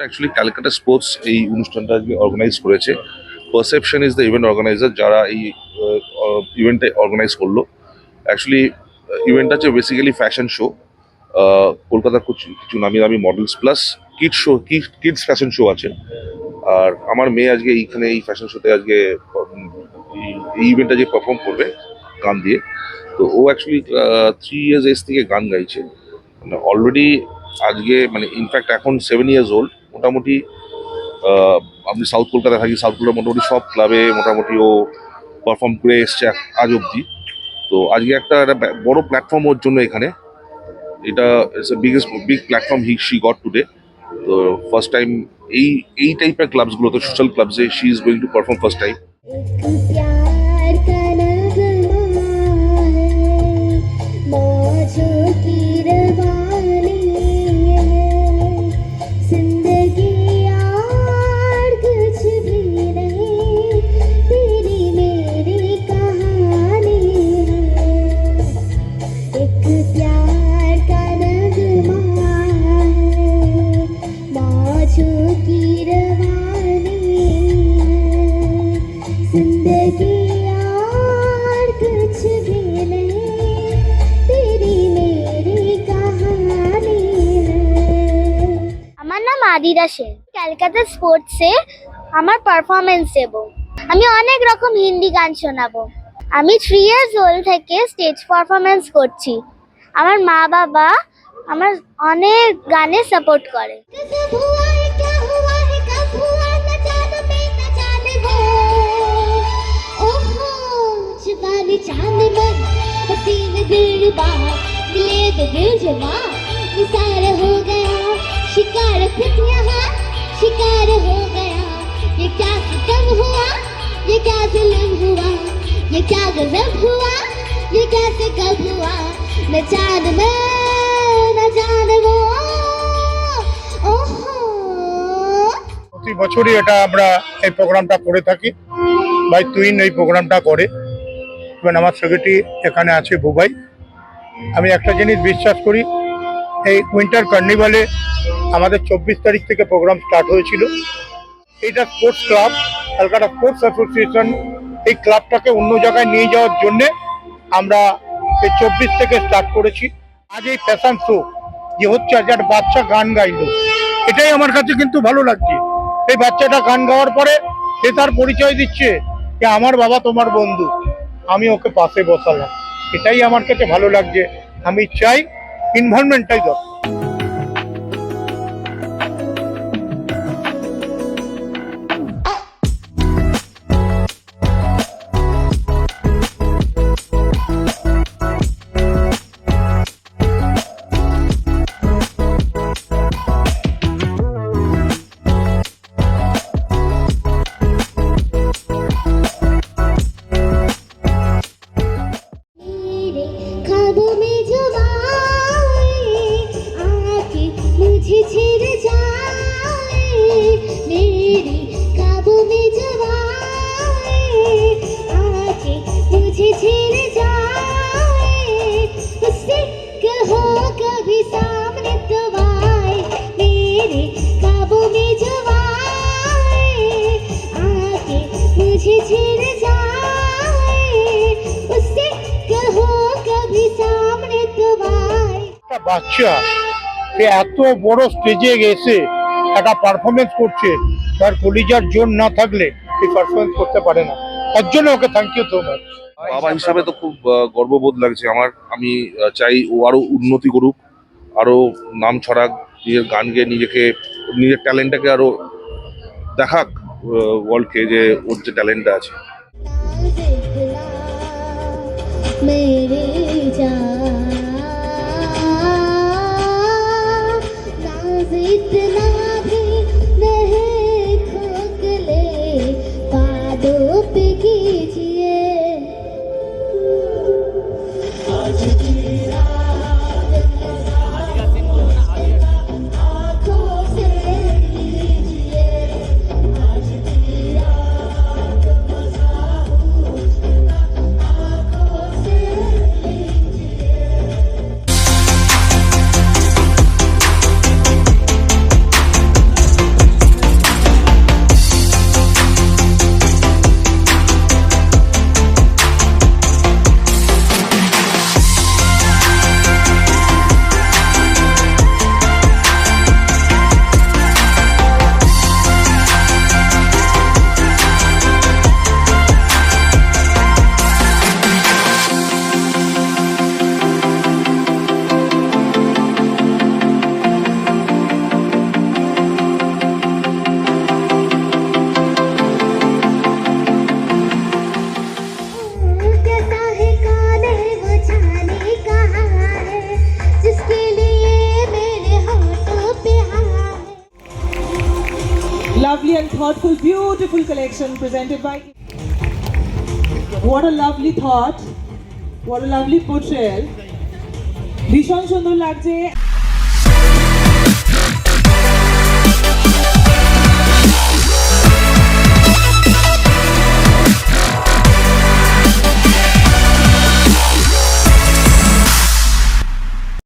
Actually Calcutta sports এই অনুষ্ঠানটা আজকে অর্গানাইজ করেছে। Perception is the event organiser, যারা এই ইভেন্টটা অর্গানাইজ করলো। অ্যাকচুয়ালি ইভেন্টটা হচ্ছে বেসিক্যালি ফ্যাশন শো। কলকাতার কিছু নামি দামি models plus kids fashion show আছে। আর আমার মেয়ে আজকে এইখানে এই ফ্যাশন শোতে আজকে এই ইভেন্টটা যে পারফর্ম করবে গান দিয়ে। তো ও অ্যাকচুয়ালি 3 ইয়ার্স এজ থেকে গান গাইছে, মানে অলরেডি আজকে মানে ইনফ্যাক্ট এখন 7 ইয়ার্স ওল্ড। মোটামুটি আপনি সাউথ কলকাতায় থাকি, সাউথ কলকাতা মোটামুটি সব ক্লাবে মোটামুটি ও পারফর্ম করে এসছে আজ অবধি। তো আজকে একটা বড় প্ল্যাটফর্ম ওর জন্য এখানে, এটা it's big platform she got today. তো ফার্স্ট টাইম এই টাইপের ক্লাবসগুলোতে, সোশ্যাল ক্লাবসে she is going to perform first time. আমার নাম আদিরা সেন। ক্যালকাটা স্পোর্টসে আমার পারফরমেন্স দেব। আমি অনেক রকম হিন্দি গান শোনাবো। আমি 3 ইয়ার্স ওল্ড থেকে স্টেজ পারফরমেন্স করছি। আমার মা বাবা আমার অনেক গানে সাপোর্ট করে। शिकार फिर यहाँ शिकार हो गया, ये क्या सितम हुआ, ये क्या जुल्म हुआ, ये क्या गजब हुआ, ये कैसे कब हुआ, न जान वो ओहो। প্রতি বছরই এটা আমরা এই প্রোগ্রামটা করে থাকি। ভাই তুইন এই প্রোগ্রামটা করে, এবং আমার সেক্রেটারি এখানে আছে বুবাই। আমি একটা জিনিস বিশ্বাস করি, এই উইন্টার কার্নিভালে আমাদের 24 তারিখ থেকে প্রোগ্রাম স্টার্ট হয়েছিল। এইটা sports club, Calcutta sports association এই ক্লাবটাকে অন্য জায়গায় নিয়ে যাওয়ার জন্যে আমরা এই 24 থেকে স্টার্ট করেছি। আজ এই ফ্যাশন শো যে হচ্ছে, আজ একটা বাচ্চা গান গাইলো, এটাই আমার কাছে কিন্তু ভালো লাগছে। এই বাচ্চাটা গান গাওয়ার পরে সে তার পরিচয় দিচ্ছে যে আমার বাবা তোমার বন্ধু, আমি ওকে পাশে বসালাম। এটাই আমার কাছে ভালো লাগছে। আমি চাই ইনভলভমেন্টটাই দরকার। বাচ্চা এত বড় স্টেজে এসে একটা পারফরমেন্স করছে, তার কলিজার জোর না থাকলে এই পারফরমেন্স করতে পারে না। তার জন্য ওকে থ্যাংক ইউ সো মাচ। বাবা হিসাবে তো খুব গর্ববোধ লাগছে আমার। আমি চাই ও আরো উন্নতি করুক, আরো নাম ছড়াক, নিজের গান গেয়ে নিজের ট্যালেন্টটাকে আরো দেখাক ওয়ার্ল্ডকে, যে ওর যে ট্যালেন্টটা আছে। Lovely and thoughtful, beautiful collection presented by. What a lovely thought. What a lovely portrayal. ভীষণ সুন্দর লাগছে।